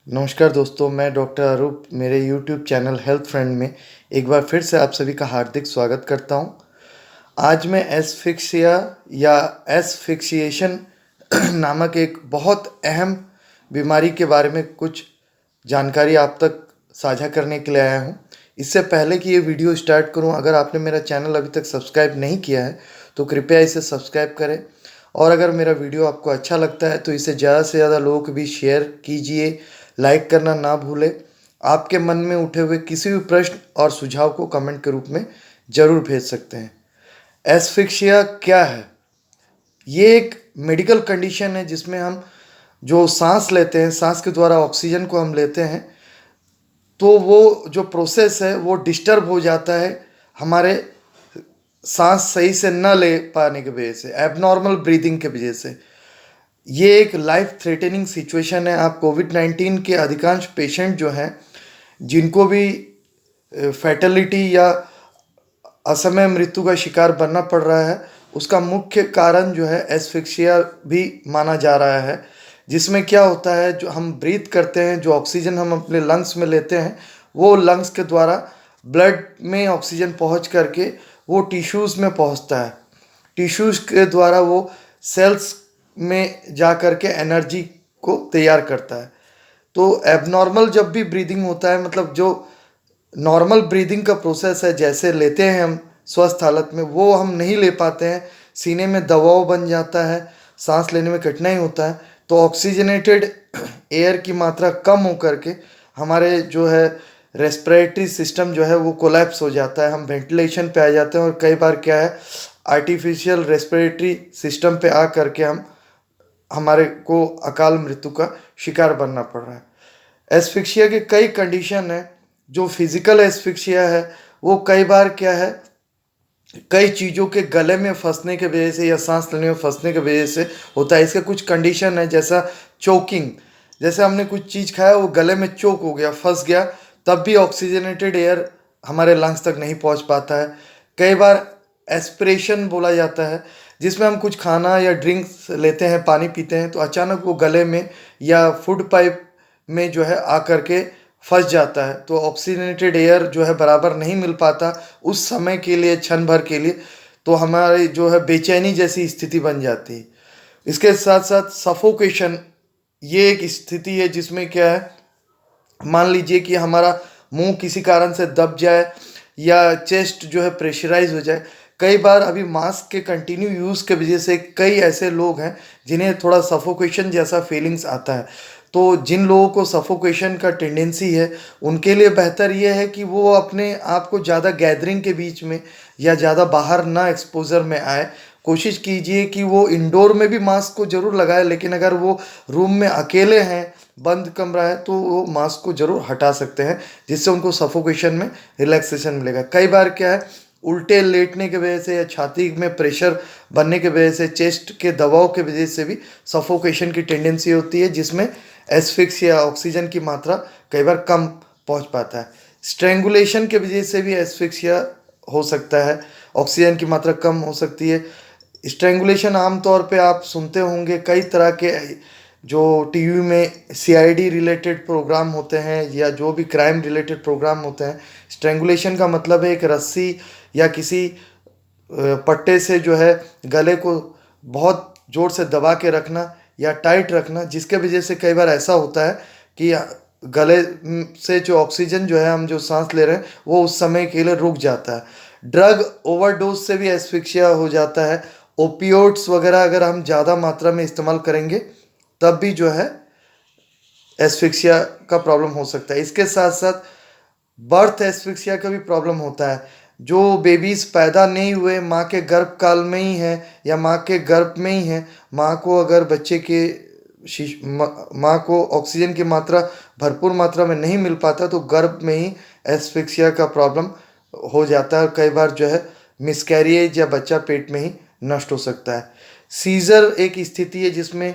नमस्कार दोस्तों, मैं डॉक्टर अरूप मेरे यूट्यूब चैनल हेल्थ फ्रेंड में एक बार फिर से आप सभी का हार्दिक स्वागत करता हूं। आज मैं एस्फिक्सिया या एस्फिक्सिएशन नामक एक बहुत अहम बीमारी के बारे में कुछ जानकारी आप तक साझा करने के लिए आया हूं। इससे पहले कि ये वीडियो स्टार्ट करूं, अगर आपने मेरा चैनल अभी तक सब्सक्राइब नहीं किया है तो कृपया इसे सब्सक्राइब करें। और अगर मेरा वीडियो आपको अच्छा लगता है तो इसे ज़्यादा से ज़्यादा लोगों के बीच शेयर कीजिए, लाइक करना ना भूलें। आपके मन में उठे हुए किसी भी प्रश्न और सुझाव को कमेंट के रूप में ज़रूर भेज सकते हैं। एस्फिक्सिया क्या है? ये एक मेडिकल कंडीशन है जिसमें हम जो सांस लेते हैं, सांस के द्वारा ऑक्सीजन को हम लेते हैं, तो वो जो प्रोसेस है वो डिस्टर्ब हो जाता है हमारे सांस सही से न ले पाने की वजह से, एबनॉर्मल ब्रीदिंग की वजह से। ये एक लाइफ थ्रेटनिंग सिचुएशन है। आप कोविड-19 के अधिकांश पेशेंट जो हैं, जिनको भी फैटेलिटी या असमय मृत्यु का शिकार बनना पड़ रहा है, उसका मुख्य कारण जो है एस्फिक्सिया भी माना जा रहा है। जिसमें क्या होता है, जो हम ब्रीथ करते हैं, जो ऑक्सीजन हम अपने लंग्स में लेते हैं, वो लंग्स के द्वारा ब्लड में ऑक्सीजन पहुंच करके वो टिश्यूज़ में पहुंचता है। टिश्यूज़ के द्वारा वो सेल्स में जा कर के एनर्जी को तैयार करता है। तो एबनॉर्मल जब भी ब्रीदिंग होता है, मतलब जो नॉर्मल ब्रीदिंग का प्रोसेस है, जैसे लेते हैं हम स्वस्थ हालत में, वो हम नहीं ले पाते हैं। सीने में दबाव बन जाता है, सांस लेने में कठिनाई होता है। तो ऑक्सीजनेटेड एयर की मात्रा कम हो करके हमारे जो है रेस्पिरेटरी सिस्टम जो है वो कोलैप्स हो जाता है। हम वेंटिलेशन पे आ जाते हैं और कई बार क्या है, आर्टिफिशियल रेस्पिरेटरी सिस्टम पे आ करके हमारे को अकाल मृत्यु का शिकार बनना पड़ रहा है। एस्फिक्सिया के कई कंडीशन हैं। जो फिजिकल एस्फिक्सिया है वो कई बार क्या है, कई चीज़ों के गले में फंसने के वजह से या सांस लेने में फंसने की वजह से होता है। इसके कुछ कंडीशन है, जैसा चोकिंग, जैसे हमने कुछ चीज़ खाया, वो गले में चोक हो गया, फंस गया, तब भी ऑक्सीजनेटेड एयर हमारे लंग्स तक नहीं पहुंच पाता है। कई बार एस्पिरेशन बोला जाता है, जिसमें हम कुछ खाना या ड्रिंक्स लेते हैं, पानी पीते हैं, तो अचानक वो गले में या फूड पाइप में जो है आकर के फंस जाता है। तो ऑक्सीजनेटेड एयर जो है बराबर नहीं मिल पाता उस समय के लिए, क्षण भर के लिए, तो हमारी जो है बेचैनी जैसी स्थिति बन जाती है। इसके साथ साथ सफोकेशन, ये एक स्थिति है जिसमें क्या है, मान लीजिए कि हमारा मुंह किसी कारण से दब जाए या चेस्ट जो है प्रेशराइज हो जाए। कई बार अभी मास्क के कंटिन्यू यूज़ के वजह से कई ऐसे लोग हैं जिन्हें थोड़ा सफोकेशन जैसा फीलिंग्स आता है। तो जिन लोगों को सफोकेशन का टेंडेंसी है, उनके लिए बेहतर ये है कि वो अपने आप को ज़्यादा गैदरिंग के बीच में या ज़्यादा बाहर ना एक्सपोज़र में आए। कोशिश कीजिए कि वो इंडोर में भी मास्क को ज़रूर लगाए, लेकिन अगर वो रूम में अकेले हैं, बंद कमरा है, तो वो मास्क को ज़रूर हटा सकते हैं, जिससे उनको सफोकेशन में रिलैक्सेशन मिलेगा। कई बार क्या है, उल्टे लेटने की वजह से या छाती में प्रेशर बनने की वजह से, चेस्ट के दबाव की वजह से भी सफोकेशन की टेंडेंसी होती है, जिसमें एस्फिक्सिया, ऑक्सीजन की मात्रा कई बार कम पहुंच पाता है। स्ट्रेंगुलेशन की वजह से भी एस्फिक्सिया हो सकता है, ऑक्सीजन की मात्रा कम हो सकती है। स्ट्रेंगुलेशन आमतौर पे आप सुनते होंगे, कई तरह के जो टीवी में सीआईडी रिलेटेड प्रोग्राम होते हैं या जो भी क्राइम रिलेटेड प्रोग्राम होते हैं, स्ट्रेंगुलेशन का मतलब है एक रस्सी या किसी पट्टे से जो है गले को बहुत ज़ोर से दबा के रखना या टाइट रखना, जिसके वजह से कई बार ऐसा होता है कि गले से जो ऑक्सीजन जो है, हम जो सांस ले रहे हैं, वो उस समय के लिए रुक जाता है। ड्रग ओवरडोज से भी एस्फिक्सिया हो जाता है। ओपियोइड्स वगैरह अगर हम ज़्यादा मात्रा में इस्तेमाल करेंगे, तब भी जो है एस्फिक्सिया का प्रॉब्लम हो सकता है। इसके साथ साथ बर्थ एस्फिक्सिया का भी प्रॉब्लम होता है। जो बेबीज़ पैदा नहीं हुए, माँ के गर्भकाल में ही हैं या माँ के गर्भ में ही हैं, माँ को अगर बच्चे के माँ को ऑक्सीजन की मात्रा भरपूर मात्रा में नहीं मिल पाता, तो गर्भ में ही एस्फिक्सिया का प्रॉब्लम हो जाता है और कई बार जो है मिसकैरिएज या बच्चा पेट में ही नष्ट हो सकता है। सीज़र एक स्थिति है जिसमें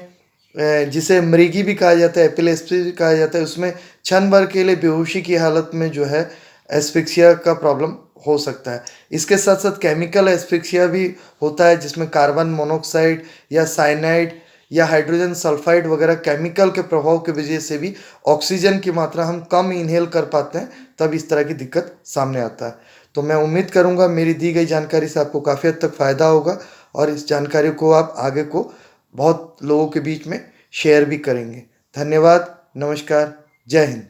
जिसे मृगी भी कहा जाता है, एपिलेप्सी भी कहा जाता है। उसमें क्षण भर के लिए बेहोशी की हालत में जो है एस्फिक्सिया का प्रॉब्लम हो सकता है। इसके साथ साथ केमिकल एस्फिक्सिया भी होता है, जिसमें कार्बन मोनोऑक्साइड या साइनाइड या हाइड्रोजन सल्फाइड वगैरह केमिकल के प्रभाव की वजह से भी ऑक्सीजन की मात्रा हम कम इनहेल कर पाते हैं, तब इस तरह की दिक्कत सामने आता है। तो मैं उम्मीद करूँगा मेरी दी गई जानकारी से आपको काफ़ी हद तक फ़ायदा होगा और इस जानकारी को आप आगे को बहुत लोगों के बीच में शेयर भी करेंगे। धन्यवाद, नमस्कार, जय हिंद।